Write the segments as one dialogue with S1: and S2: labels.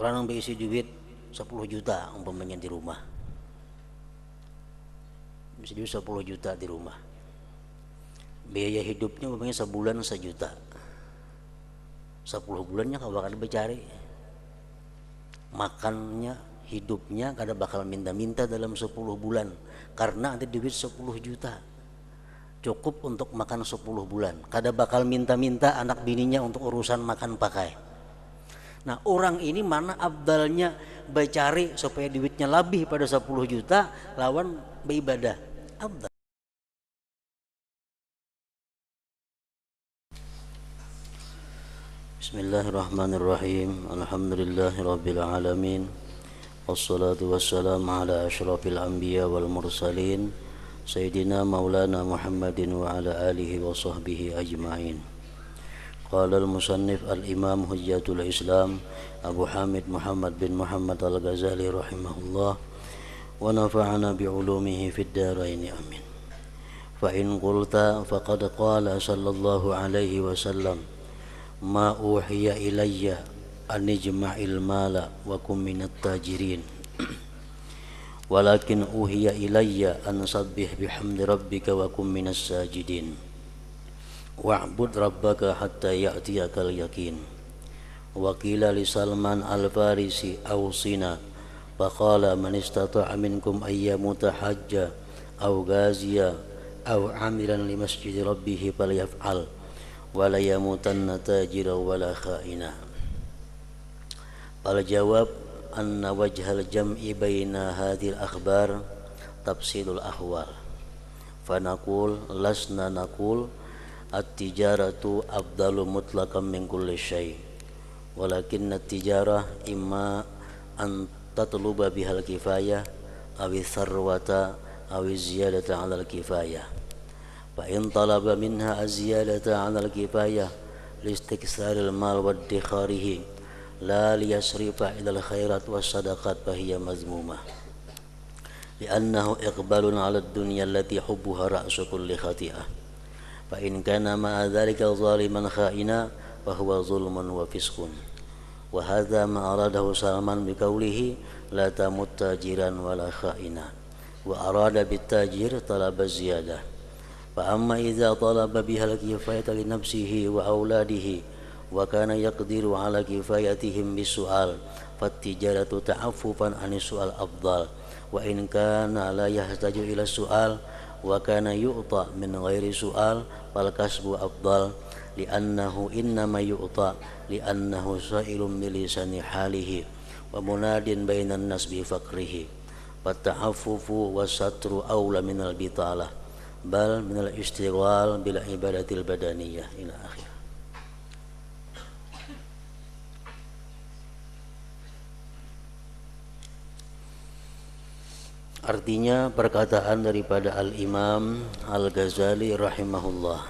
S1: orang berisi duit 10 juta umpamanya di rumah, bisa duit 10 juta di rumah, biaya hidupnya umpamanya sebulan 1 juta, 10 bulannya kau bakal bercari, makannya hidupnya kada bakal minta-minta dalam 10 bulan karena ada duit 10 juta cukup untuk makan 10 bulan, kada bakal minta-minta anak bininya untuk urusan makan pakai. Nah orang ini mana abdalnya bercari supaya duitnya lebih pada 10 juta lawan beribadah abdal. Bismillahirrahmanirrahim. Alhamdulillahirabbil alamin. Wassalatu wassalamu ala asyrafil anbiya wal mursalin Sayyidina Maulana Muhammadin wa ala alihi wa sahbihi ajma'in. Qala al-musannif al-imam hujjatul islam Abu Hamid Muhammad bin Muhammad al-Ghazali rahimahullah wa nafa'ana bi'ulumihi fid darain amin. Fa in qulta faqad qala sallallahu alaihi wasallam ma uhiya ilayya an ijma'il mala wa kum minat tajirin walakin uhiya ilayya an sabbih bihamdi rabbika wa kum minas sajidin wa'bud rabbaka hatta ya'tiyakal yakin. Wa qila li Salman al-Farisi awsina faqala man istata'a minkum ayyamuta hajja aw ghaziya aw amilan li masjidi rabbih falyaf'al wa la yamutanna tajira wa la kha'ina. Al jawab anna wajhal jam'i baina hadhil akhbar tafsilul ahwal. Fanaqul lasna naqul at-tijaratu afdalu mutlaqan min kulli syai' walakinna at-tijarah imma an tatluba bihal kifayah aw sarwata aw ziyadata 'alal kifayah. Fa in talaba minha az-ziyadata 'alal kifayah liistiksaril mal wa iddikharihi la liyasrifa ilal khairat was sadaqat fahiya mazmumah li'annahu iqbalun 'ala ad-dunya allati hubbuha ra'su kulli khati'ah. Fa in kana ma'a dhalika zaliman kha'ina fa huwa zulmun wa fisqun. Wa hadha ma aradahu Salman bi qawlihi la tamut tajiran wa la kha'ina wa arada bit tajir talaba ziyadah. Fa amma idza talaba biha al-kifayata li nafsihi wa auladihi wa kana yaqdiru ala kifayatihim bisu'al fattijaratu ta'affufan anis su'al afdal wa in kana la yahtaju ila su'al wa kana yu'ta min ghairi su'al fal kasbu afdal li'annahu innama yu'ta li'annahu sa'ilun bilisani halihi wa munadin bainan nas bi faqrihi fatta'affufu wasatru awla minal bitalah bal minal istighwal bil ibadatil badaniyah ila akhir. Artinya perkataan daripada Al-Imam Al-Ghazali rahimahullah,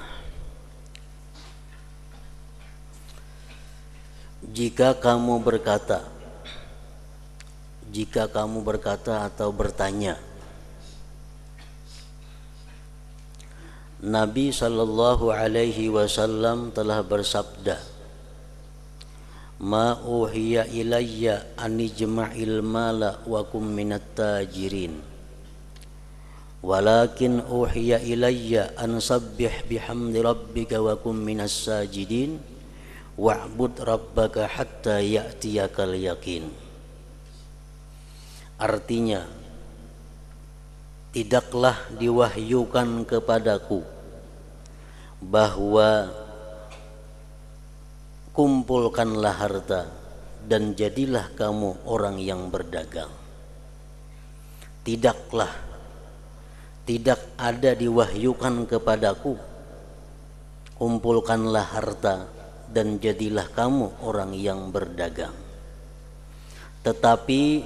S1: jika kamu berkata atau bertanya, Nabi sallallahu alaihi wasallam telah bersabda, ma uhiya ilayya an ijma'il mala wa kum minat tajirin walakin uhiya ilayya an sabbih bihamdi rabbika wa kum minas sajidin wa'bud rabbaka hatta ya'tiyakal yakin. Artinya, tidaklah diwahyukan kepadaku bahwa kumpulkanlah harta dan jadilah kamu orang yang berdagang. Tidak ada diwahyukan kepadaku kumpulkanlah harta dan jadilah kamu orang yang berdagang, tetapi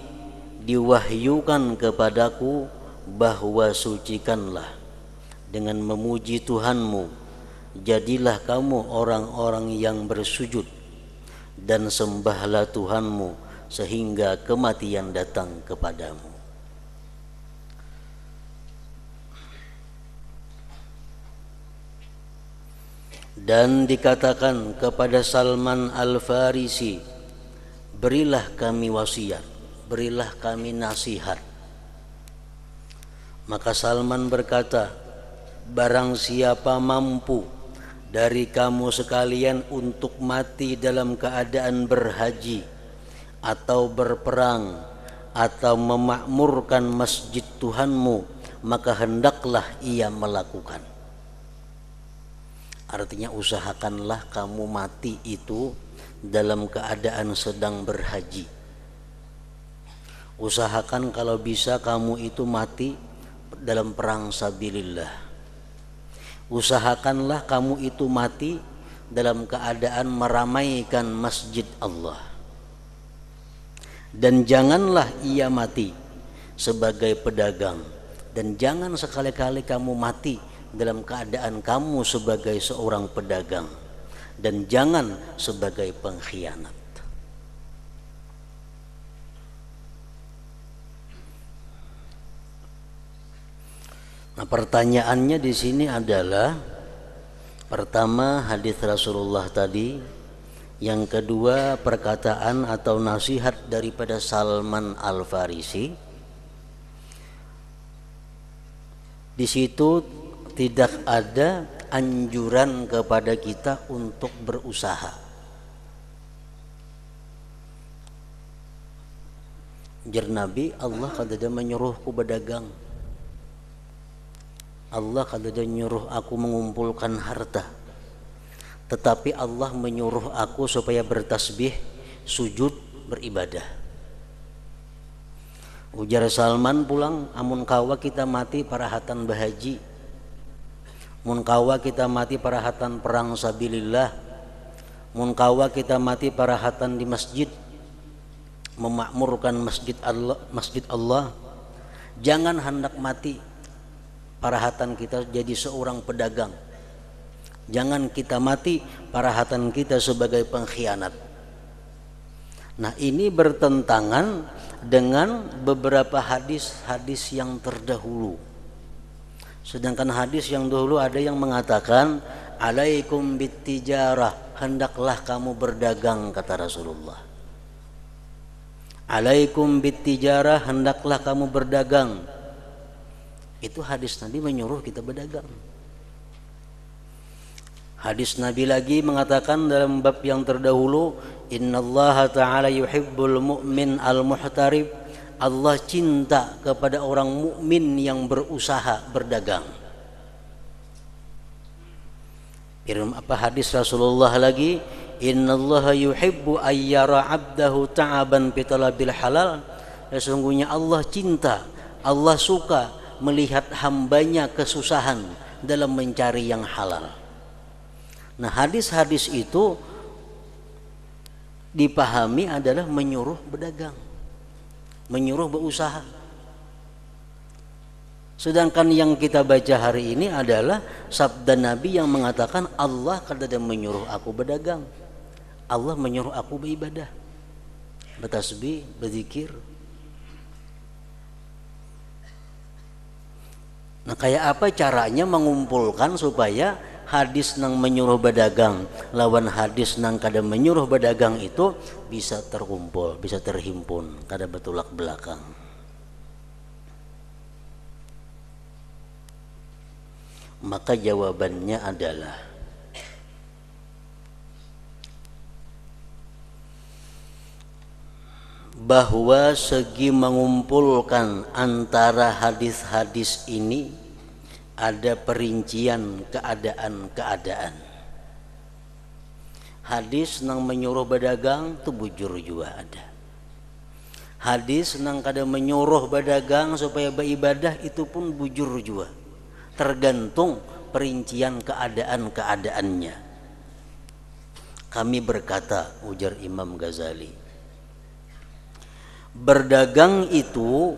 S1: diwahyukan kepadaku bahwa sucikanlah dengan memuji Tuhanmu, jadilah kamu orang-orang yang bersujud dan sembahlah Tuhanmu sehingga kematian datang kepadamu. Dan dikatakan kepada Salman Al-Farisi berilah kami wasiat, berilah kami nasihat. Maka Salman berkata, barang siapa mampu dari kamu sekalian untuk mati dalam keadaan berhaji atau berperang atau memakmurkan masjid Tuhanmu, maka hendaklah ia melakukan. Artinya usahakanlah kamu mati itu dalam keadaan sedang berhaji. Usahakan kalau bisa kamu itu mati dalam perang sabilillah. Usahakanlah kamu itu mati dalam keadaan meramaikan masjid Allah. Dan janganlah ia mati sebagai pedagang. Dan jangan sekali-kali kamu mati dalam keadaan kamu sebagai seorang pedagang. Dan jangan sebagai pengkhianat. Nah, pertanyaannya di sini adalah, pertama hadis Rasulullah tadi, yang kedua perkataan atau nasihat daripada Salman Al-Farisi. Di situ tidak ada anjuran kepada kita untuk berusaha. Jar Nabi, Allah kadang menyuruhku berdagang. Allah kadang menyuruh aku mengumpulkan harta. Tetapi Allah menyuruh aku supaya bertasbih, sujud, beribadah. Ujar Salman pulang, amun kawa kita mati parahatan bahaji, mun kawa kita mati parahatan perang sabilillah, mun kawa kita mati parahatan di masjid, memakmurkan masjid Allah. Jangan hendak mati parahatan kita jadi seorang pedagang. Jangan kita mati parahatan kita sebagai pengkhianat. Nah, ini bertentangan dengan beberapa hadis-hadis yang terdahulu. Sedangkan hadis yang dahulu ada yang mengatakan, alaikum bittijarah, hendaklah kamu berdagang, kata Rasulullah. Alaikum bittijarah, hendaklah kamu berdagang. Itu hadis Nabi menyuruh kita berdagang. Hadis Nabi lagi mengatakan dalam bab yang terdahulu, innallaha ta'ala yuhibbul mu'min al-muhtarib, Allah cinta kepada orang mukmin yang berusaha berdagang. Hadis Rasulullah lagi, innallaha yuhibbu ayyara 'abdahu ta'aban fi talabil halal, sesungguhnya Allah cinta, Allah suka melihat hambanya kesusahan dalam mencari yang halal. Nah, hadis-hadis itu dipahami adalah menyuruh berdagang, menyuruh berusaha. Sedangkan yang kita baca hari ini adalah sabda Nabi yang mengatakan, Allah kadang menyuruh aku berdagang, Allah menyuruh aku beribadah, bertasbih, berzikir. Nah, kayak apa caranya mengumpulkan supaya hadis nang menyuruh berdagang lawan hadis nang kada menyuruh berdagang itu bisa terkumpul, bisa terhimpun, kada betulak belakang. Maka jawabannya adalah bahwa segi mengumpulkan antara hadis-hadis ini ada perincian keadaan-keadaan. Hadis nang menyuruh berdagang itu bujur juga ada. Hadis nang kada menyuruh berdagang supaya beribadah itu pun bujur juga. Tergantung perincian keadaan-keadaannya. Kami berkata, ujar Imam Ghazali, berdagang itu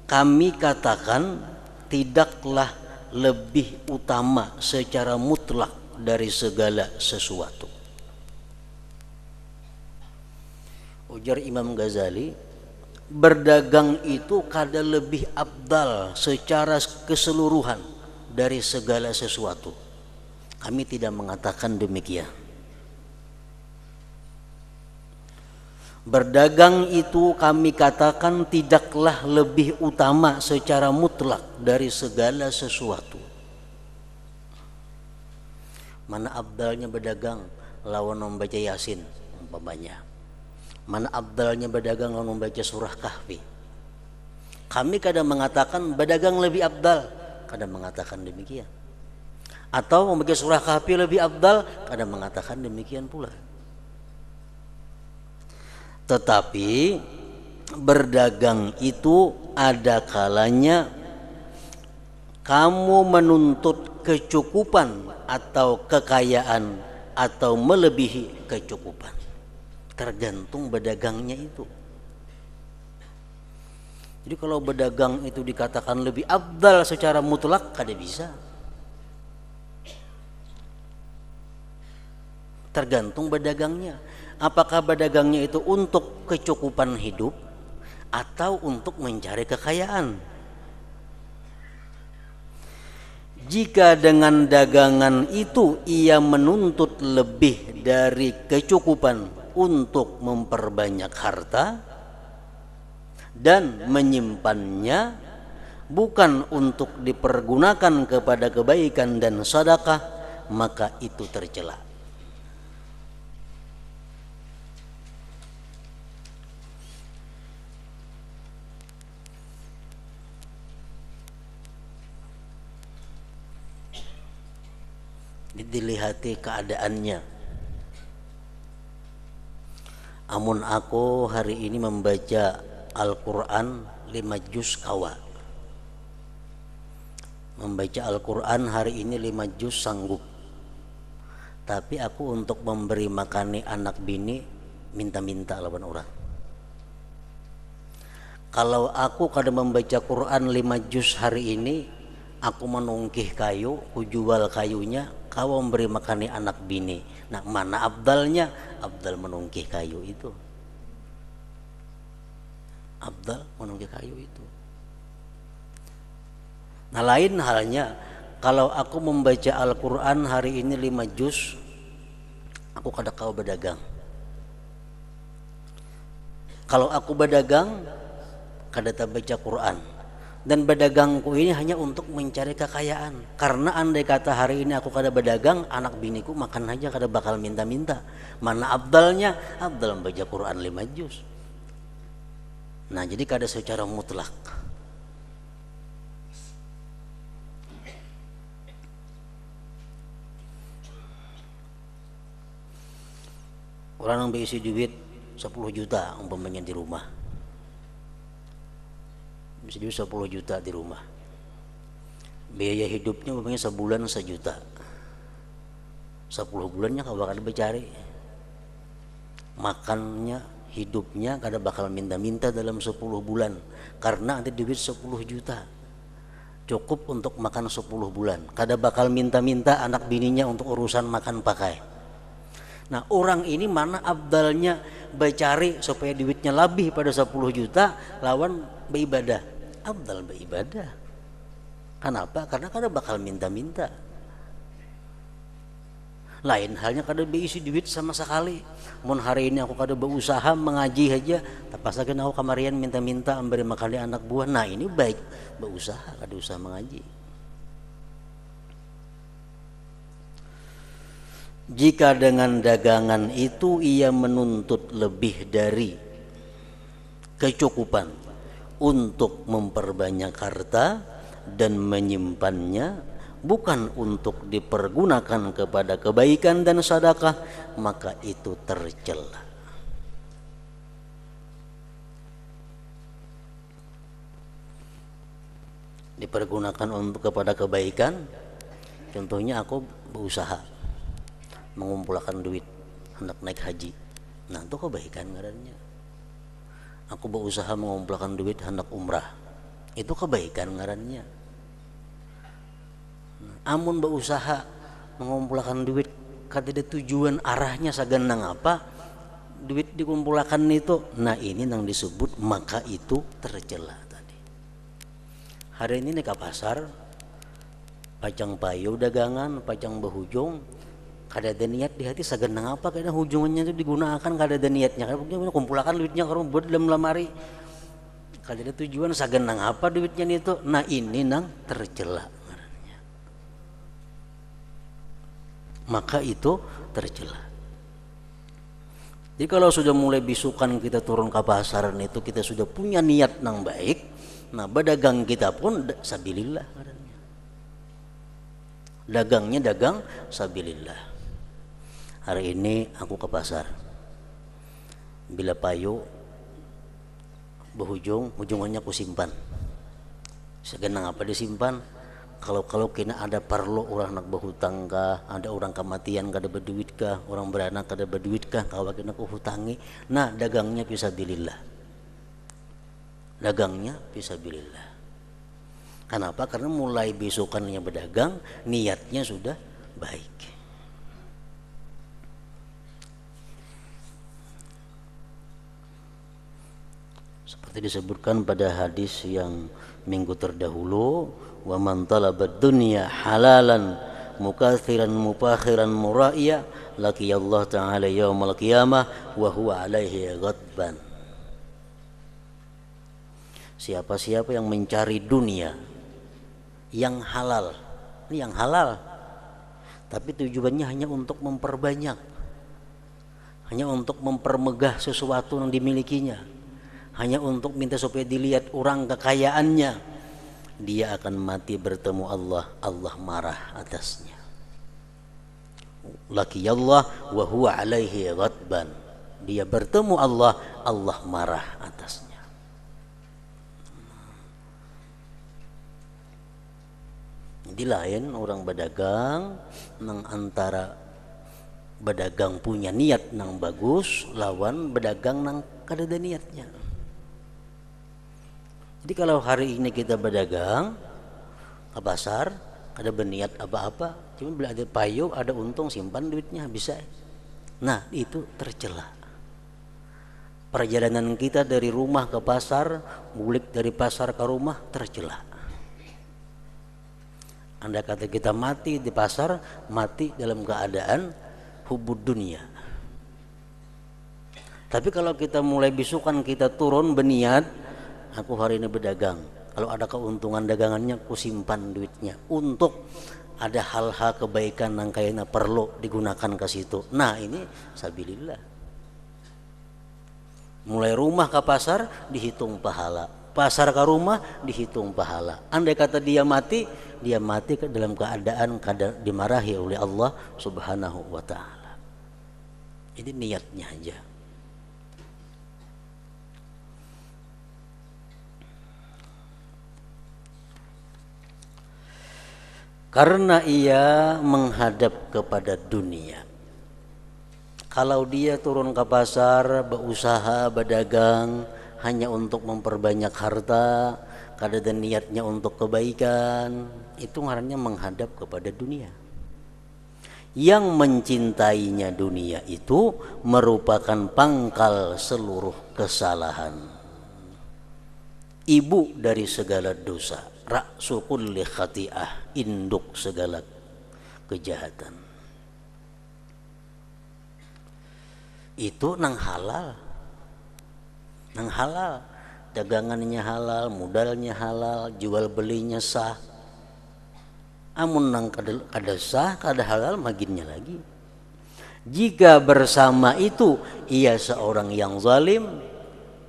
S1: kami katakan tidaklah lebih utama secara mutlak dari segala sesuatu. Ujar Imam Ghazali, berdagang itu kada lebih abdal secara keseluruhan dari segala sesuatu. Kami tidak mengatakan demikian. Berdagang itu kami katakan tidaklah lebih utama secara mutlak dari segala sesuatu. Mana abdalnya berdagang lawan membaca Yasin umpamanya. Mana abdalnya berdagang lawan membaca surah Kahfi. Kami kadang mengatakan berdagang lebih abdal, kadang mengatakan demikian. Atau membaca surah Kahfi lebih abdal, kadang mengatakan demikian pula. Tetapi berdagang itu ada kalanya kamu menuntut kecukupan atau kekayaan atau melebihi kecukupan. Tergantung berdagangnya itu. Jadi kalau berdagang itu dikatakan lebih afdal secara mutlak, kada bisa. Tergantung berdagangnya. Apakah berdagangnya itu untuk kecukupan hidup atau untuk mencari kekayaan? Jika dengan dagangan itu ia menuntut lebih dari kecukupan untuk memperbanyak harta dan menyimpannya bukan untuk dipergunakan kepada kebaikan dan sedekah, maka itu tercela. Dilihati keadaannya. Amun aku hari ini membaca Al-Quran 5 juz kawa. Membaca Al-Quran hari ini 5 juz sanggup. Tapi aku untuk memberi makani anak bini minta-minta lawan orang. Kalau aku kada membaca Quran 5 juz hari ini, aku menungkih kayu, ku jual kayunya, kau memberi makani anak bini. Nah, mana abdalnya? Abdal menungkih kayu itu. Abdal menungkih kayu itu. Nah, lain halnya kalau aku membaca Al-Quran hari ini 5 juz, aku kada kau berdagang. Kalau aku berdagang, kada tak baca Quran. Dan berdagangku ini hanya untuk mencari kekayaan. Karena andai kata hari ini aku kada berdagang, anak biniku makan aja kada bakal minta-minta. Mana abdalnya? Abdal membaca Quran 5 juz. Nah, jadi kada secara mutlak. Orang yang berisi duit 10 juta umpamanya di rumah, bisa duit 10 juta di rumah, biaya hidupnya umpamanya sebulan 1 juta, 10 bulannya kau bakal bercari, makannya hidupnya kada bakal minta-minta dalam 10 bulan, karena ada duit 10 juta cukup untuk makan 10 bulan, kada bakal minta-minta anak bininya untuk urusan makan pakai. Nah, orang ini mana abdalnya bercari supaya duitnya lebih pada 10 juta lawan beribadah. Abdal beribadah. Kenapa? Karena kada bakal minta-minta. Lain halnya kada berisi duit sama sekali. Mun hari ini aku kada berusaha mengaji aja, tapasakeun aku kamarian minta-minta memberi makan anak buah. Nah, ini baik berusaha, kada usah mengaji. Jika dengan dagangan itu ia menuntut lebih dari kecukupan untuk memperbanyak harta dan menyimpannya bukan untuk dipergunakan kepada kebaikan dan sedekah, maka itu tercela. Dipergunakan untuk kepada kebaikan, contohnya aku berusaha mengumpulkan duit hendak naik haji. Nah, itu kebaikan ngarannya. Aku berusaha mengumpulkan duit hendak umrah. Itu kebaikan ngarannya. Amun berusaha mengumpulkan duit kada ada tujuan arahnya saganang apa, duit dikumpulkan itu, nah ini yang disebut maka itu tercela tadi. Hari ini nih ke pasar, pajang payu dagangan, pajang behujung, kada ada niat di hati sagenang apa kadang hujungannya itu digunakan kada ada niatnya kadang kumpulkan duitnya kalau buat dalam lemari kada ada tujuan sagenang apa duitnya itu. Nah ini nang tercela, maka itu tercela. Jadi kalau sudah mulai bisukan kita turun ke pasar itu kita sudah punya niat nang baik, nah berdagang kita pun sabilillah, dagangnya dagang sabilillah. Hari ini aku ke pasar, bila payu ujungannya aku simpan. Segenang apa disimpan? Kalau kena ada perlu orang nak berhutang kah, ada orang kematian kada berduit kah, orang beranak kada berduit kah, kalau kena aku hutangi, nah dagangnya fisabilillah. Dagangnya fisabilillah. Kenapa? Karena mulai besokannya berdagang, niatnya sudah baik. Seperti disebutkan pada hadis yang minggu terdahulu, wa man talabad dunya halalan mukathiran mufakhiran muraiya laki Allah taala yaumal qiyamah wa huwa alaihi ghadban. Siapa-siapa yang mencari dunia yang halal, ini yang halal, tapi tujuannya hanya untuk memperbanyak, hanya untuk mempermegah sesuatu yang dimilikinya, hanya untuk minta supaya dilihat orang kekayaannya, dia akan mati bertemu Allah, Allah marah atasnya. Laki Allah wa huwa alaihi ghadban, dia bertemu Allah, Allah marah atasnya. Jadi lain orang berdagang nang antara berdagang punya niat nang bagus lawan berdagang nang kada ada niatnya. Jadi kalau hari ini kita berdagang ke pasar kada berniat apa-apa, cuma bila ada payu ada untung simpan duitnya bisa. Nah itu tercela. Perjalanan kita dari rumah ke pasar, bulik dari pasar ke rumah tercela. Anda kata kita mati di pasar, mati dalam keadaan hubud dunia. Tapi kalau kita mulai bisukan kita turun berniat, aku hari ini berdagang, kalau ada keuntungan dagangannya aku simpan duitnya untuk ada hal-hal kebaikan yang kayaknya perlu digunakan ke situ. Nah ini sabilillah. Mulai rumah ke pasar dihitung pahala, pasar ke rumah dihitung pahala. Andai kata dia mati dalam keadaan dimarahi oleh Allah Subhanahu wa ta'ala. Ini niatnya aja. Karena ia menghadap kepada dunia. Kalau dia turun ke pasar, berusaha, berdagang hanya untuk memperbanyak harta, kada ada niatnya untuk kebaikan, itu ngarannya menghadap kepada dunia. Yang mencintainya dunia itu merupakan pangkal seluruh kesalahan, ibu dari segala dosa, ra'su kulli khati'ah, induk segala kejahatan. Itu nang halal, dagangannya halal, modalnya halal, jual belinya sah. Amun nang kada sah, kada halal, maginnya lagi. Jika bersama itu ia seorang yang zalim,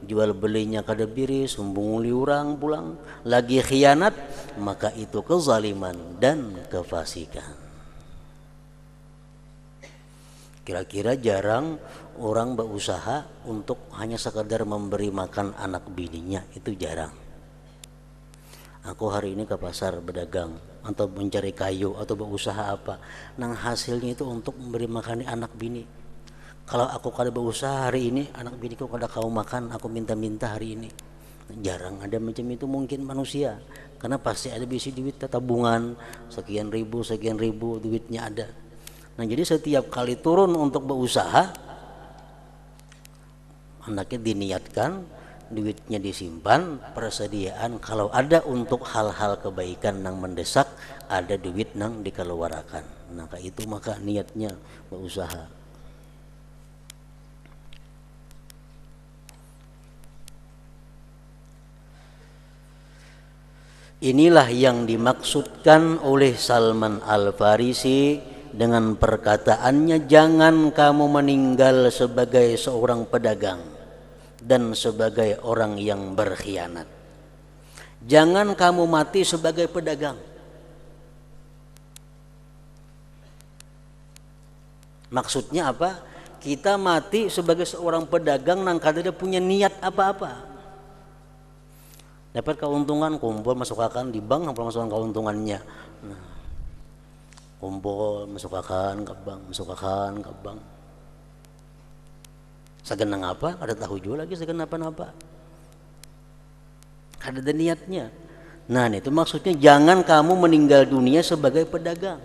S1: jual belinya kada biris, membunguli orang pulang, lagi khianat, maka itu kezaliman dan kefasikan. Kira-kira jarang orang berusaha untuk hanya sekadar memberi makan anak bininya, itu jarang. Aku hari ini ke pasar berdagang atau mencari kayu atau berusaha apa, nang hasilnya itu untuk memberi makan anak bini. Kalau aku kada berusaha hari ini, anak biniku kada kau makan, aku minta-minta hari ini. Jarang ada macam itu mungkin manusia, karena pasti ada bisi duit tabungan sekian ribu duitnya ada. Nah jadi setiap kali turun untuk berusaha, anaknya diniatkan, duitnya disimpan, persediaan kalau ada untuk hal-hal kebaikan yang mendesak, ada duit yang dikeluarkan. Nah kayak itu maka niatnya berusaha. Inilah yang dimaksudkan oleh Salman Al-Farisi dengan perkataannya, jangan kamu meninggal sebagai seorang pedagang dan sebagai orang yang berkhianat. Jangan kamu mati sebagai pedagang. Maksudnya apa? Kita mati sebagai seorang pedagang nang kada dia punya niat apa-apa. Dapat keuntungan, kumpul masukkan di bank, apa masukkan keuntungannya. Nah, kumpul masukkan ke bank, masukkan ke bank. Segenang apa? Ada tahu juga lagi segenang apa-apa. Kada ada niatnya. Nah, itu maksudnya jangan kamu meninggal dunia sebagai pedagang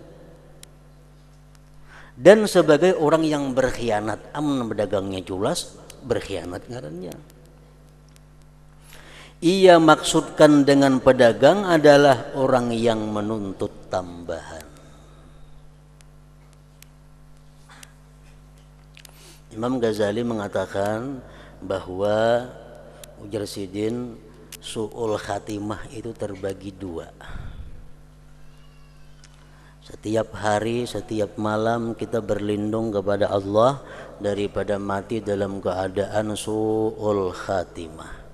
S1: dan sebagai orang yang berkhianat. Amun pedagangnya jelas, berkhianat ngarannya. Ia maksudkan dengan pedagang adalah orang yang menuntut tambahan. Imam Ghazali mengatakan bahwa ujar Sidin, su'ul khatimah itu terbagi dua. Setiap hari, setiap malam kita berlindung kepada Allah daripada mati dalam keadaan su'ul khatimah.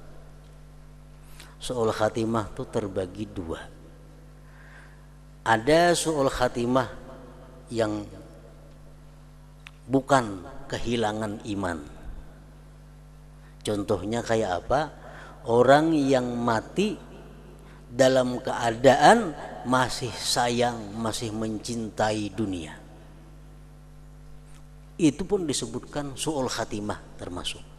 S1: Su'ul khatimah itu terbagi dua. Ada su'ul khatimah yang bukan kehilangan iman. Contohnya kayak apa? Orang yang mati dalam keadaan masih sayang, masih mencintai dunia. Itu pun disebutkan su'ul khatimah termasuk.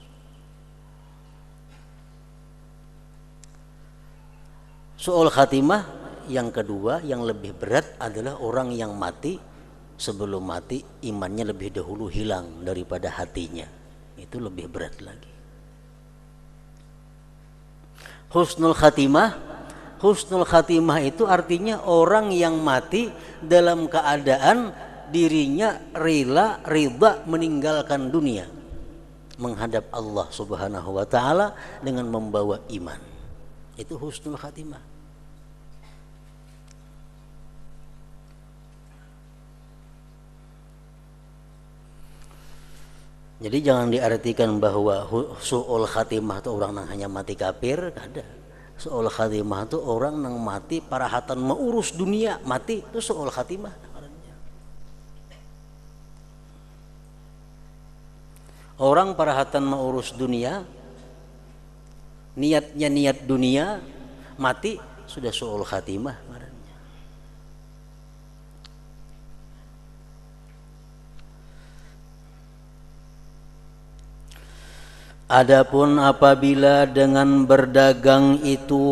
S1: Su'ul khatimah yang kedua yang lebih berat adalah orang yang mati sebelum mati imannya lebih dahulu hilang daripada hatinya. Itu lebih berat lagi. Husnul khatimah itu artinya orang yang mati dalam keadaan dirinya ridha meninggalkan dunia, menghadap Allah Subhanahu wa taala dengan membawa iman. Itu husnul khatimah. Jadi jangan diartikan bahwa su'ul khatimah itu orang yang hanya mati kafir, ada. Su'ul khatimah itu orang yang mati parahatan mengurus dunia, mati itu su'ul khatimah. Orang parahatan mengurus dunia, niatnya niat dunia, mati sudah su'ul khatimah. Adapun apabila dengan berdagang itu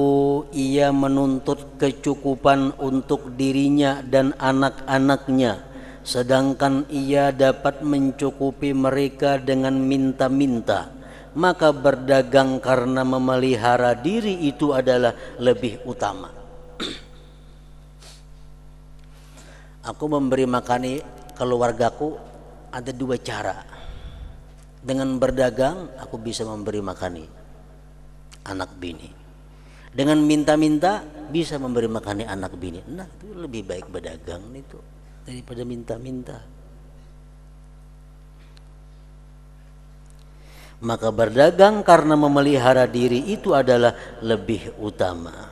S1: ia menuntut kecukupan untuk dirinya dan anak-anaknya, sedangkan ia dapat mencukupi mereka dengan minta-minta, maka berdagang karena memelihara diri itu adalah lebih utama. Aku memberi makan keluargaku ada dua cara. Dengan berdagang aku bisa memberi makani anak bini. Dengan minta-minta bisa memberi makani anak bini. Nah itu lebih baik berdagang itu daripada minta-minta. Maka berdagang karena memelihara diri itu adalah lebih utama.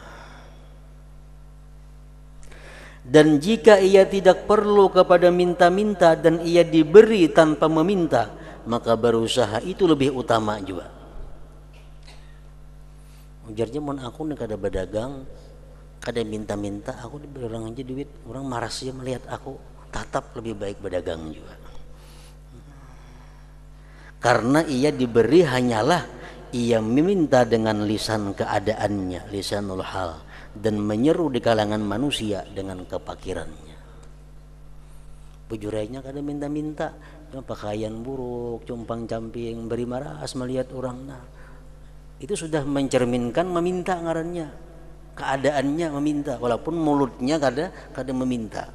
S1: Dan jika ia tidak perlu kepada minta-minta dan ia diberi tanpa meminta, maka berusaha itu lebih utama juga. Ujarnya mun aku nih kada berdagang, kada minta-minta, aku diberi orang aja duit, orang maras aja melihat aku, tetap lebih baik berdagang juga. Karena ia diberi hanyalah ia meminta dengan lisan keadaannya, lisanul hal, dan menyeru di kalangan manusia dengan kepakirannya. Bujurainya kada minta-minta, pakaian buruk, cumpang camping, beri maras melihat orang. Nah, itu sudah mencerminkan meminta ngarannya, keadaannya meminta, walaupun mulutnya kada meminta.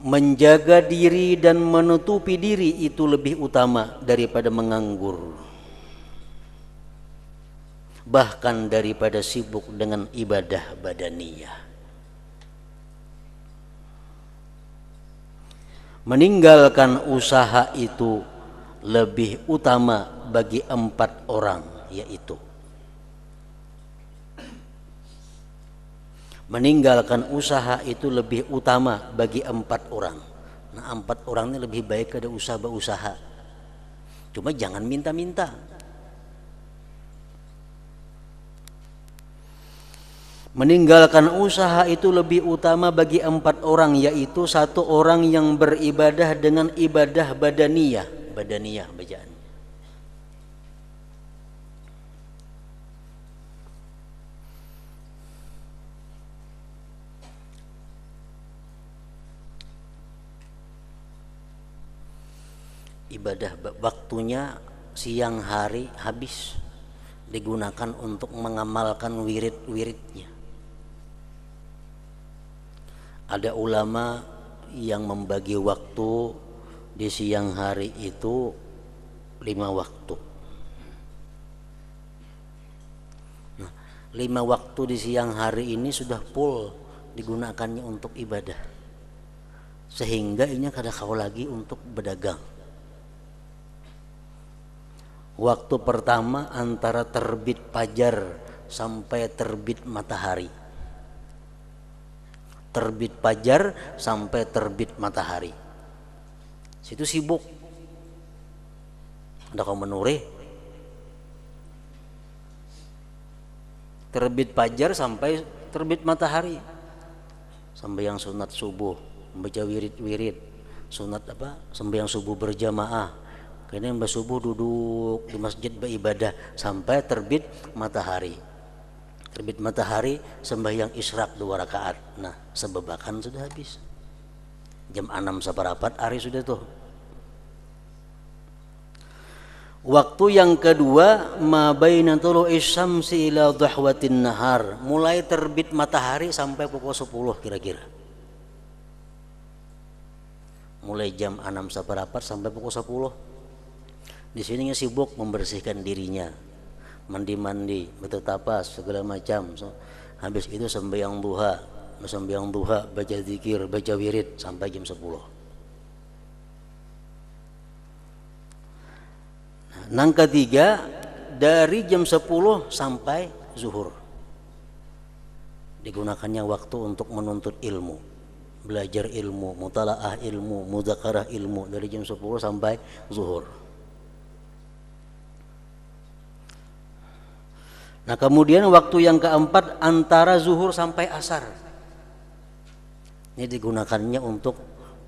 S1: menjaga diri dan menutupi diri itu lebih utama daripada menganggur, bahkan daripada sibuk dengan ibadah badaniyah. Meninggalkan usaha itu lebih utama bagi 4 orang, yaitu meninggalkan usaha itu lebih utama bagi 4 orang. Nah, 4 orang ini lebih baik ada usaha. Cuma jangan minta-minta. Meninggalkan usaha itu lebih utama bagi 4 orang, yaitu 1 orang yang beribadah dengan ibadah badaniyah. Badaniyah bacaan. Ibadah waktunya siang hari habis digunakan untuk mengamalkan wirid-wiridnya. Ada ulama yang membagi waktu di siang hari itu 5 waktu. Nah, 5 waktu di siang hari ini sudah full digunakannya untuk ibadah, sehingga ini kada kau lagi untuk berdagang. Waktu pertama antara terbit fajar sampai terbit matahari. Terbit fajar sampai terbit matahari. Situ sibuk. Ada kau menure. Terbit fajar sampai terbit matahari. Sembahyang sunat subuh, membaca wirid-wirid. Sunat apa? Sembahyang subuh berjamaah. Karena yang subuh duduk di masjid beribadah sampai terbit matahari. Terbit matahari sembahyang isyraq 2 rakaat. Nah, sebebakan sudah habis. Jam 6 seperapat hari sudah tuh. Waktu yang kedua, ma baina tulu'is syamsi ila dhahwatin nahar, mulai terbit matahari sampai pukul 10 kira-kira. Mulai jam 6 seperapat sampai pukul 10. Di sini sibuk membersihkan dirinya, mandi-mandi, bertatapas segala macam. Habis itu sembahyang duha, baca zikir, baca wirid sampai jam 10. Yang ketiga, dari jam 10 sampai zuhur digunakannya waktu untuk menuntut ilmu, belajar ilmu, mutalaah ilmu, mudzakarah ilmu dari jam 10 sampai zuhur. Nah, kemudian waktu yang keempat antara zuhur sampai asar. Ini digunakannya untuk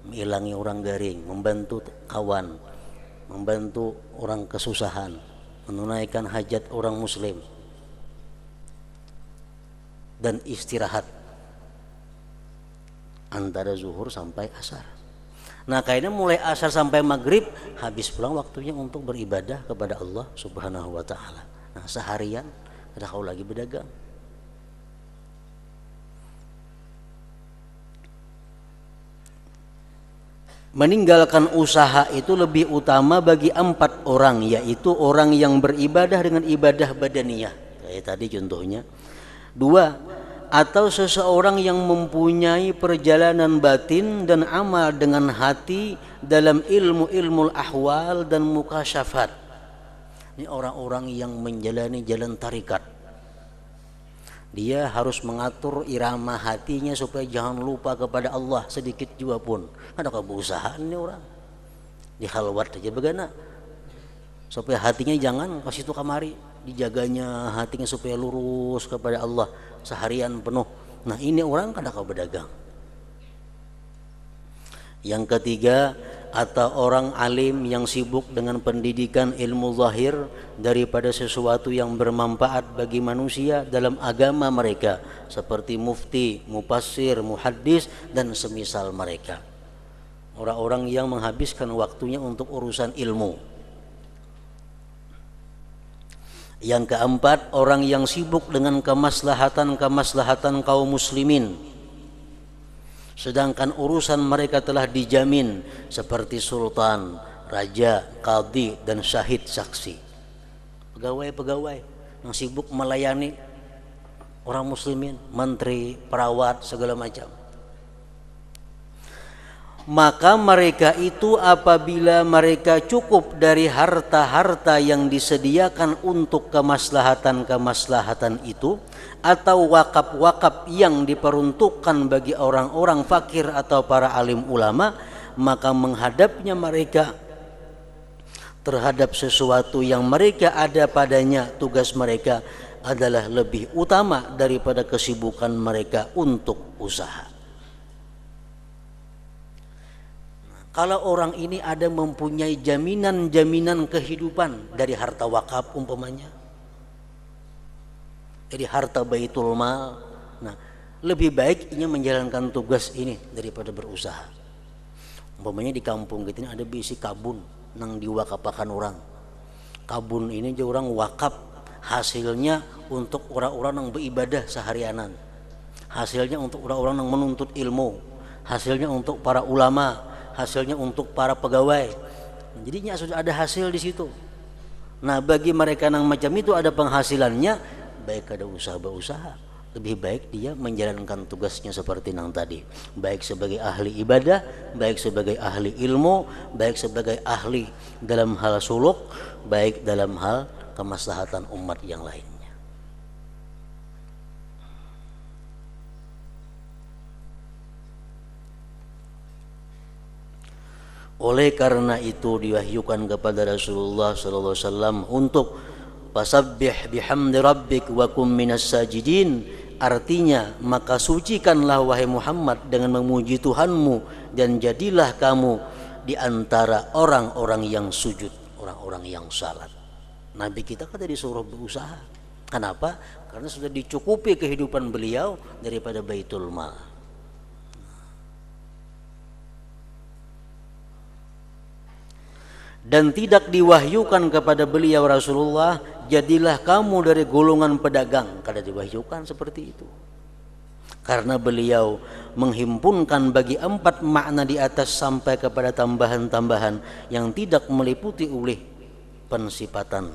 S1: menghilangi orang garing, membantu kawan, membantu orang kesusahan, menunaikan hajat orang muslim, dan istirahat antara zuhur sampai asar. Nah, kayaknya mulai asar sampai maghrib habis pulang waktunya untuk beribadah kepada Allah Subhanahu wa Ta'ala. Nah, seharian ada kau lagi berdagang. Meninggalkan usaha itu lebih utama bagi 4 orang, yaitu orang yang beribadah dengan ibadah badaniyah. Kayak tadi contohnya. 2, atau seseorang yang mempunyai perjalanan batin dan amal dengan hati dalam ilmu-ilmu ahwal dan mukasyafat. Ini orang-orang yang menjalani jalan tarikat. Dia harus mengatur irama hatinya supaya jangan lupa kepada Allah sedikit juga pun. Ada keberusahaan ini orang. Di khalwat aja begana. Supaya hatinya jangan kasih itu kamari. Dijaganya hatinya supaya lurus kepada Allah seharian penuh. Nah, ini orang kada kau berdagang. Yang ketiga, atau orang alim yang sibuk dengan pendidikan ilmu zahir daripada sesuatu yang bermanfaat bagi manusia dalam agama mereka, seperti mufti, mufassir, muhaddis dan semisal mereka. Orang-orang yang menghabiskan waktunya untuk urusan ilmu. Yang keempat, orang yang sibuk dengan kemaslahatan kaum muslimin, sedangkan urusan mereka telah dijamin seperti sultan, raja, qadhi dan syahid saksi. Pegawai-pegawai yang sibuk melayani orang muslimin, menteri, perawat, segala macam. Maka mereka itu apabila mereka cukup dari harta-harta yang disediakan untuk kemaslahatan-kemaslahatan itu, atau wakaf-wakaf yang diperuntukkan bagi orang-orang fakir atau para alim ulama, maka menghadapnya mereka terhadap sesuatu yang mereka ada padanya, tugas mereka adalah lebih utama daripada kesibukan mereka untuk usaha. Kalau orang ini ada mempunyai jaminan-jaminan kehidupan dari harta wakaf umpamanya, dari harta baitul mal, nah lebih baik ini menjalankan tugas ini daripada berusaha. Umpamanya di kampung kita ini ada bisi kabun nang diwakapakan orang. Kabun ini aja orang wakaf, hasilnya untuk orang-orang yang beribadah seharianan, hasilnya untuk orang-orang yang menuntut ilmu, hasilnya untuk para ulama, hasilnya untuk para pegawai. Jadinya sudah ada hasil di situ. Nah, bagi mereka yang macam itu ada penghasilannya, baik ada usaha berusaha, lebih baik dia menjalankan tugasnya seperti yang tadi, baik sebagai ahli ibadah, baik sebagai ahli ilmu, baik sebagai ahli dalam hal suluk, baik dalam hal kemaslahatan umat yang lainnya. Oleh karena itu diwahyukan kepada Rasulullah sallallahu alaihi wasallam untuk fasabbih bihamdi rabbik wa kum minas sajidin, artinya maka sucikanlah wahai Muhammad dengan memuji Tuhanmu dan jadilah kamu di antara orang-orang yang sujud, orang-orang yang salat. Nabi kita kan disuruh berusaha. Kenapa? Karena sudah dicukupi kehidupan beliau daripada baitul mal. Dan tidak diwahyukan kepada beliau Rasulullah, jadilah kamu dari golongan pedagang, kada diwahyukan seperti itu. Karena beliau menghimpunkan bagi 4 makna di atas sampai kepada tambahan-tambahan yang tidak meliputi oleh pensifatan.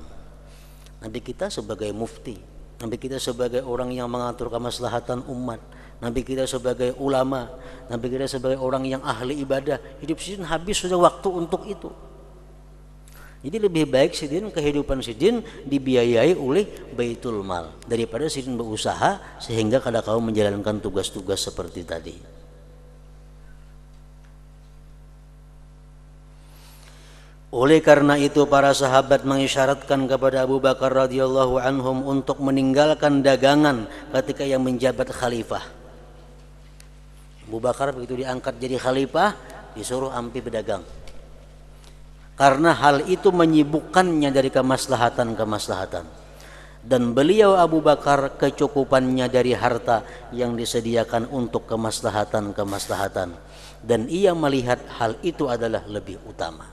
S1: Nabi kita sebagai mufti, Nabi kita sebagai orang yang mengatur kemaslahatan umat, Nabi kita sebagai ulama, Nabi kita sebagai orang yang ahli ibadah, hidup sidin habis sudah waktu untuk itu. Jadi lebih baik sidin, kehidupan sidin dibiayai oleh baitul mal daripada sidin berusaha sehingga kada kau menjalankan tugas-tugas seperti tadi. Oleh karena itu para sahabat mengisyaratkan kepada Abu Bakar radhiyallahu anhum untuk meninggalkan dagangan ketika yang menjabat khalifah. Abu Bakar begitu diangkat jadi khalifah disuruh ampi berdagang. Karena hal itu menyibukkannya dari kemaslahatan-kemaslahatan. Dan beliau Abu Bakar kecukupannya dari harta yang disediakan untuk kemaslahatan-kemaslahatan. Dan ia melihat hal itu adalah lebih utama.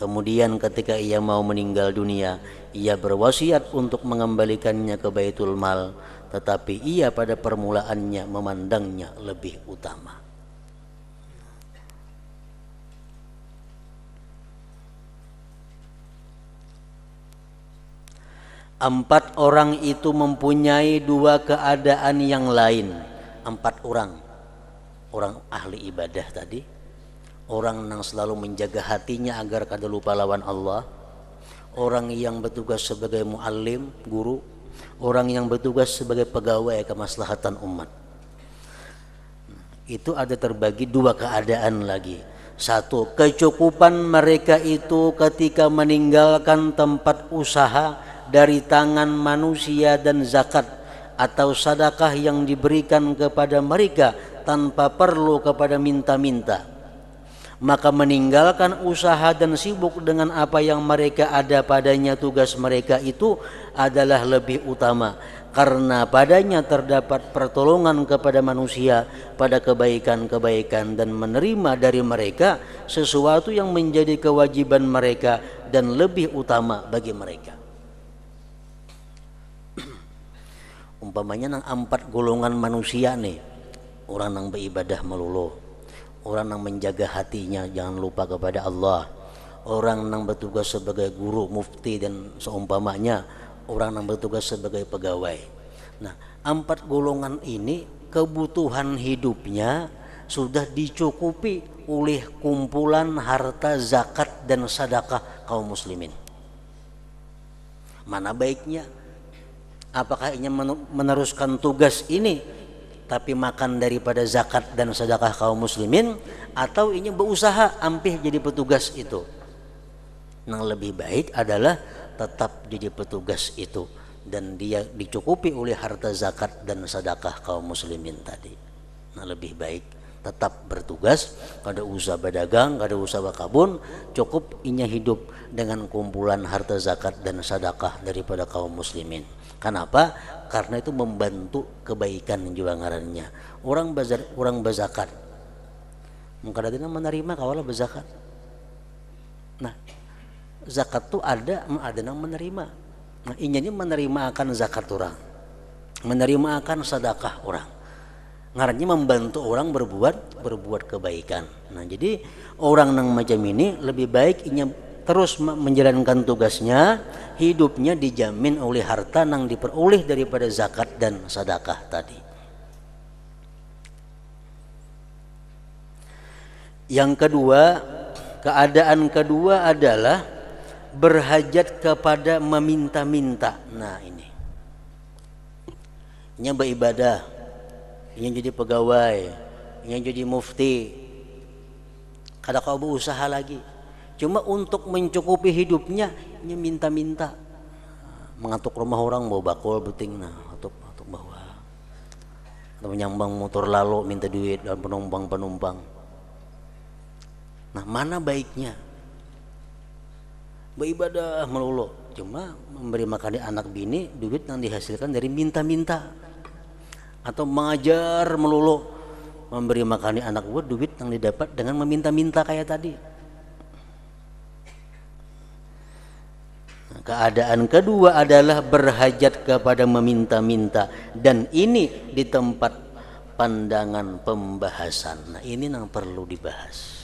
S1: Kemudian ketika ia mau meninggal dunia, ia berwasiat untuk mengembalikannya ke Baitul Mal, tetapi ia pada permulaannya memandangnya lebih utama. Empat orang itu mempunyai 2 keadaan yang lain. 4 orang, orang ahli ibadah tadi, orang yang selalu menjaga hatinya agar kada lupa lawan Allah, orang yang bertugas sebagai muallim, guru, orang yang bertugas sebagai pegawai kemaslahatan umat. Itu ada terbagi 2 keadaan lagi. 1, kecukupan mereka itu ketika meninggalkan tempat usaha dari tangan manusia dan zakat atau sedekah yang diberikan kepada mereka tanpa perlu kepada minta-minta, maka meninggalkan usaha dan sibuk dengan apa yang mereka ada padanya, tugas mereka itu adalah lebih utama, karena padanya terdapat pertolongan kepada manusia pada kebaikan-kebaikan dan menerima dari mereka sesuatu yang menjadi kewajiban mereka dan lebih utama bagi mereka. Umpamanya nang 4 golongan manusia nih, orang yang beribadah melulu, orang yang menjaga hatinya jangan lupa kepada Allah, orang yang bertugas sebagai guru, mufti dan seumpamanya, orang yang bertugas sebagai pegawai. Nah, 4 golongan ini kebutuhan hidupnya sudah dicukupi oleh kumpulan harta zakat dan sedekah kaum muslimin. Mana baiknya? Apakah ingin meneruskan tugas ini tapi makan daripada zakat dan sedekah kaum muslimin, atau ingin berusaha ampih jadi petugas itu? Yang lebih baik adalah tetap jadi petugas itu dan dia dicukupi oleh harta zakat dan sedekah kaum muslimin tadi. Nah, lebih baik tetap bertugas, kada usah berdagang, kada usah berkebun, cukup inya hidup dengan kumpulan harta zakat dan sedekah daripada kaum muslimin. Kenapa? Karena itu membantu kebaikan juga ngarannya. Orang berzakat, mungkin ada menerima kawalah berzakat. Nah, zakat tu ada yang menerima. Nah, inya menerima akan zakat orang, menerima akan sedekah orang. Ngarannya membantu orang berbuat kebaikan. Nah, jadi orang yang macam ini lebih baik inya terus menjalankan tugasnya, hidupnya dijamin oleh harta yang diperoleh daripada zakat dan sedekah tadi. Yang kedua, keadaan kedua adalah berhajat kepada meminta-minta. Nah, ini beribadah, ini jadi pegawai, ini jadi mufti, kada kau berusaha lagi. Cuma untuk mencukupi hidupnya, ini minta-minta. Mengatuk rumah orang bawa bakul beting, nah atuk bawa. Atau menyambang motor lalu minta duit dan penumpang. Nah, mana baiknya? Beribadah melulu, cuma memberi makan anak bini, duit yang dihasilkan dari minta-minta. Atau mengajar melulu, memberi makan anak buah, duit yang didapat dengan meminta-minta kayak tadi. Keadaan kedua adalah berhajat kepada meminta-minta, dan ini di tempat pandangan pembahasan. Nah, ini yang perlu dibahas.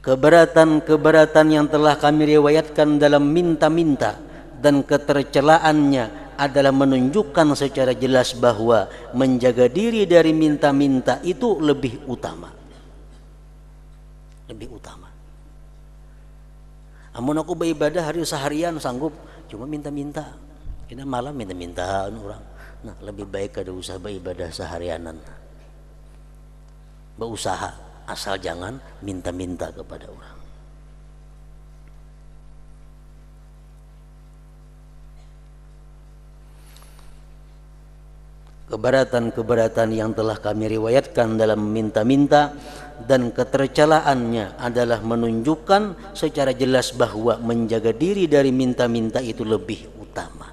S1: Keberatan yang telah kami riwayatkan dalam minta-minta dan ketercelaannya adalah menunjukkan secara jelas bahwa menjaga diri dari minta-minta itu lebih utama. Amun aku beribadah hari seharian sanggup, cuma minta-minta, kita malam minta-minta orang. Nah, lebih baik kada usah beribadah seharianan, berusaha asal jangan minta-minta kepada orang. Keberatan yang telah kami riwayatkan dalam minta-minta dan ketercelaannya adalah menunjukkan secara jelas bahwa menjaga diri dari minta-minta itu lebih utama.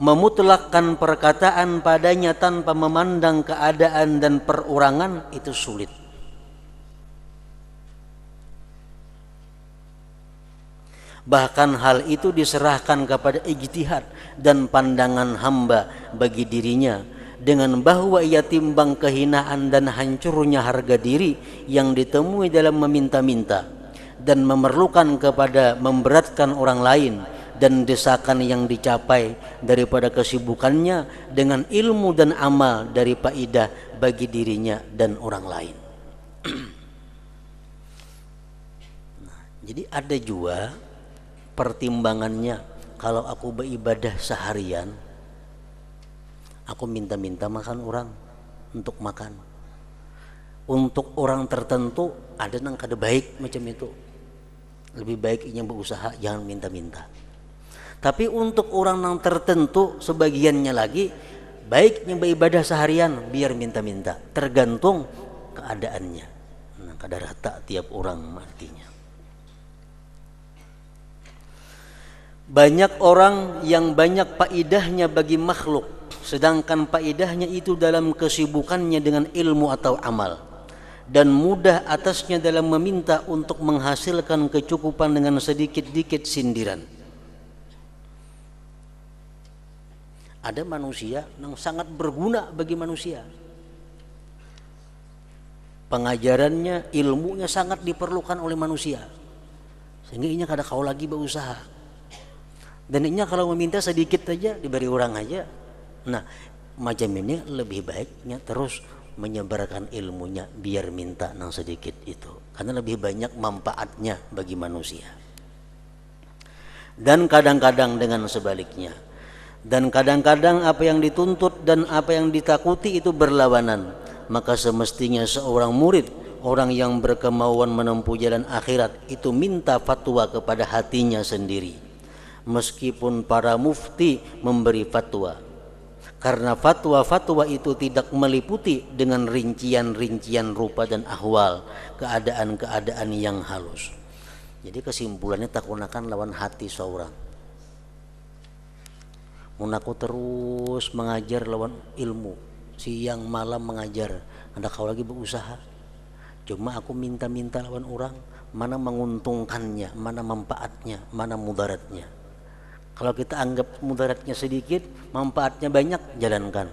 S1: Memutlakkan perkataan padanya tanpa memandang keadaan dan perorangan itu sulit. Bahkan hal itu diserahkan kepada ijtihad dan pandangan hamba bagi dirinya, dengan bahwa ia timbang kehinaan dan hancurnya harga diri yang ditemui dalam meminta-minta dan memerlukan kepada memberatkan orang lain dan desakan yang dicapai daripada kesibukannya dengan ilmu dan amal dari faedah bagi dirinya dan orang lain. Nah, jadi ada juga pertimbangannya, kalau aku beribadah seharian, aku minta-minta makan orang untuk makan. Untuk orang tertentu ada yang kada baik macam itu. Lebih baik yang berusaha jangan minta-minta. Tapi untuk orang yang tertentu sebagiannya lagi baiknya beribadah seharian biar minta-minta. Tergantung keadaannya. Nah, kada rata tiap orang artinya. Banyak orang yang banyak faedahnya bagi makhluk, sedangkan faedahnya itu dalam kesibukannya dengan ilmu atau amal, dan mudah atasnya dalam meminta untuk menghasilkan kecukupan dengan sedikit-sedikit sindiran. Ada manusia yang sangat berguna bagi manusia. Pengajarannya, ilmunya sangat diperlukan oleh manusia. Sehingga inya kada kau lagi berusaha. Dan inya kalau meminta sedikit aja diberi orang aja. Nah, macam ini lebih baiknya terus menyebarkan ilmunya biar minta nang sedikit itu. Karena lebih banyak manfaatnya bagi manusia. Dan kadang-kadang dengan sebaliknya. Dan kadang-kadang apa yang dituntut dan apa yang ditakuti itu berlawanan. Maka semestinya seorang murid, orang yang berkemauan menempuh jalan akhirat, itu minta fatwa kepada hatinya sendiri. Meskipun para mufti memberi fatwa. Karena fatwa-fatwa itu tidak meliputi dengan rincian-rincian rupa dan ahwal, keadaan-keadaan yang halus. Jadi kesimpulannya tak gunakan lawan hati seorang. Munaku terus mengajar lawan ilmu, siang malam mengajar, anda kau lagi berusaha. Cuma aku minta-minta lawan orang, mana menguntungkannya, mana manfaatnya, mana mudaratnya. Kalau kita anggap mudaratnya sedikit, manfaatnya banyak, jalankan.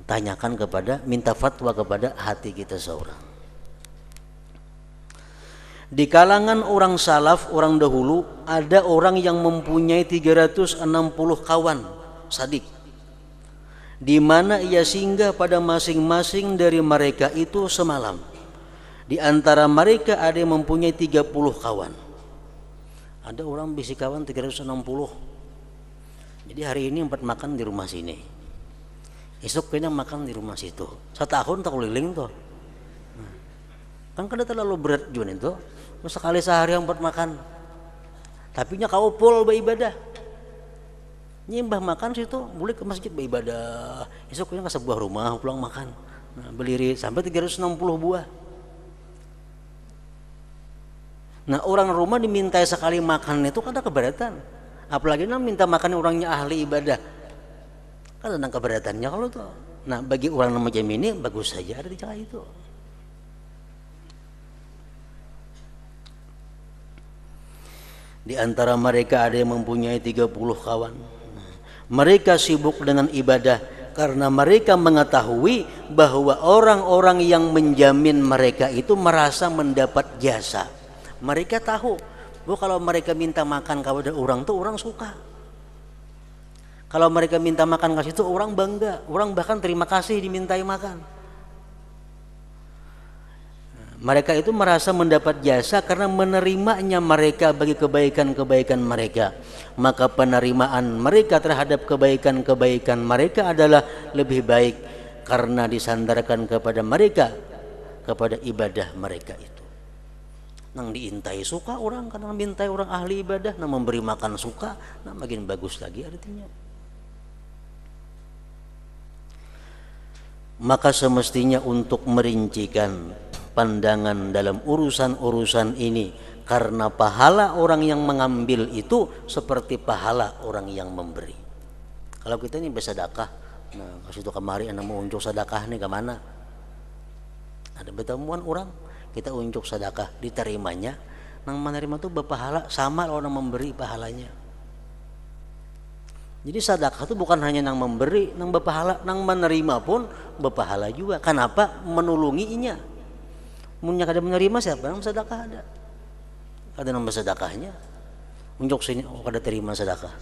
S1: Tanyakan kepada, minta fatwa kepada hati kita seorang. Di kalangan orang salaf, orang dahulu, ada orang yang mempunyai 360 kawan sadik, di mana ia singgah pada masing-masing dari mereka itu semalam. Di antara mereka ada yang mempunyai 30 kawan. Ada orang bisi kawan 360. Jadi hari ini 4 makan di rumah sini, esok kena makan di rumah situ. Setahun tak keliling tuh. Kan kada terlalu berat juga itu. Sekali sehari 4 makan. Tapi nya kau pol beribadah. Nyimbah makan situ, boleh ke masjid beribadah. Esok kena ke sebuah rumah pulang makan. Nah, berdiri sampai 360 buah. Nah, orang rumah dimintai sekali makan itu kada keberatan. Apalagi minta makan orangnya ahli ibadah. Kada ada keberatannya kalau tuh. Nah, bagi orang macam ini bagus saja ada di cara itu. Di antara mereka ada yang mempunyai 30 kawan. Mereka sibuk dengan ibadah karena mereka mengetahui bahwa orang-orang yang menjamin mereka itu merasa mendapat jasa. Mereka tahu bahwa kalau mereka minta makan kepada orang tuh orang suka. Kalau mereka minta makan ke situ orang bangga, orang bahkan terima kasih dimintai makan. Mereka itu merasa mendapat jasa karena menerimanya mereka bagi kebaikan-kebaikan mereka. Maka penerimaan mereka terhadap kebaikan-kebaikan mereka adalah lebih baik karena disandarkan kepada mereka, kepada ibadah mereka itu. Nang diintai suka orang, karena mintai orang ahli ibadah, nang memberi makan suka, nah makin bagus lagi artinya. Maka semestinya untuk merincikan pandangan dalam urusan-urusan ini, karena pahala orang yang mengambil itu seperti pahala orang yang memberi. Kalau kita ini bersedekah, nah kasih itu kemari anak mau unjuk sedekah nih kemana? Ada pertemuan orang, kita unjuk sedekah, diterimanya, nang menerima itu berpahala sama orang memberi pahalanya. Jadi sedekah itu bukan hanya nang memberi, nang berpahala, nang menerima pun berpahala juga. Kenapa? Menulunginya. Munya kada menerima siapa yang sedekah ada. Kada nambah sedekahnya. Unjuk sini oh kada terima sedekah.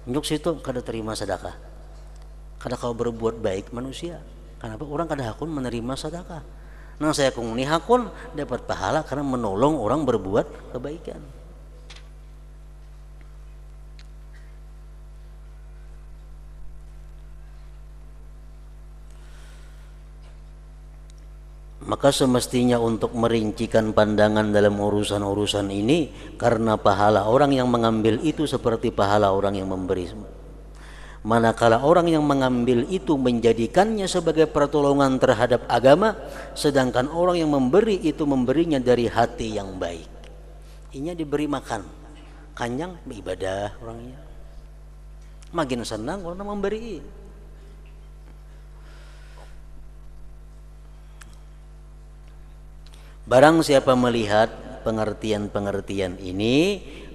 S1: Unjuk situ kada terima sedekah. Kada kau berbuat baik manusia. Kenapa orang kada hakun menerima sedekah? Nang saya kung ni hakun dapat pahala karena menolong orang berbuat kebaikan. Maka semestinya untuk merincikan pandangan dalam urusan-urusan ini, karena pahala orang yang mengambil itu seperti pahala orang yang memberi. Manakala orang yang mengambil itu menjadikannya sebagai pertolongan terhadap agama, sedangkan orang yang memberi itu memberinya dari hati yang baik. Inya diberi makan, kanyang beribadah orangnya. Makin senang orang memberi. Barang siapa melihat pengertian-pengertian ini,